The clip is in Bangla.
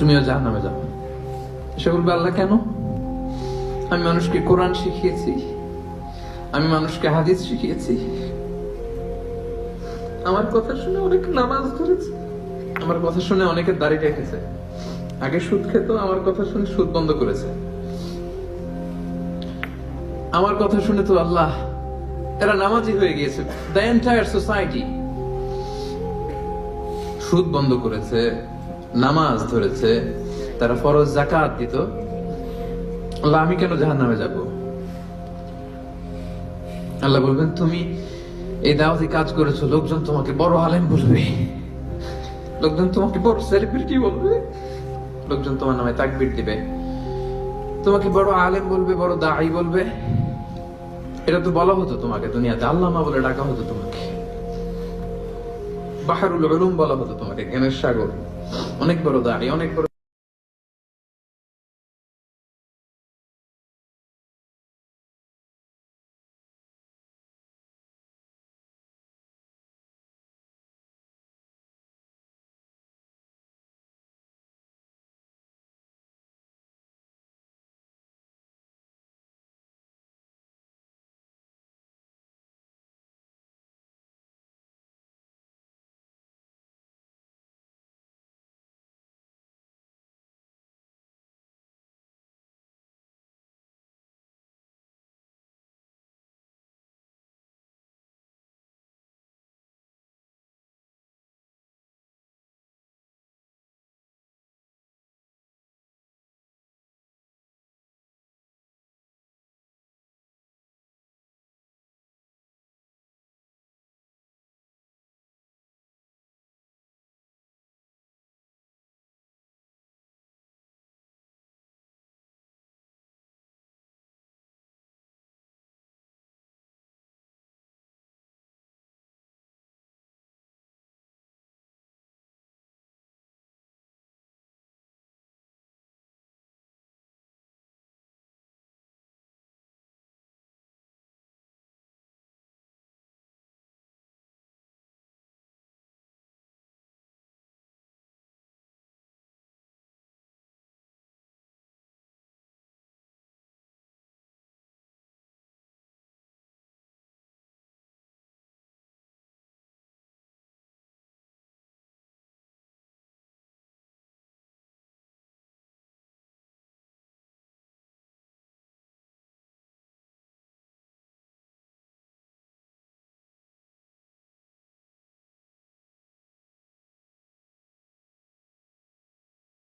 তুমিও জাহান্নামে যাবে। সে বলবে, আল্লাহ কেন? আমি মানুষকে কোরআন শিখিয়েছি, আমি মানুষকে হাদিস শিখিয়েছি, আমার কথা শুনে অনেক নামাজ ধরেছে, আমার কথা শুনে অনেকের দাড়ি রেখেছে, আগে সুদ খেত, আমার কথা শুনে সুদ বন্ধ করেছে, আমার কথা শুনে তো আল্লাহ এরা নামাজি হয়ে গিয়েছে। দ্য এন্টায়ার সোসাইটি সুদ বন্ধ করেছে, নামাজ ধরেছে, তারা ফরজ যাকাত দিত। আল্লাহ আমি কেন জাহান্নামে যাব? আল্লাহ বলবেন, তুমি এই দাওয়াতি কাজ করেছো, লোকজন তোমাকে বড় আলেম বলবে, লোকজন তোমাকে বড় সেলিব্রিটি বলবে, লোকজন তোমার নামে তাকবীর দিবে, তোমাকে বড় আলেম বলবে, বড় দাঈ বলবে। এটা তো বলা হতো তোমাকে দুনিয়াতে, আল্লামা বলে ডাকা হতো তোমাকে, বাহরুল উলুম বলা হতো তোমাকে, জ্ঞানের সাগর, অনেক বড় দাড়ি, অনেক বড়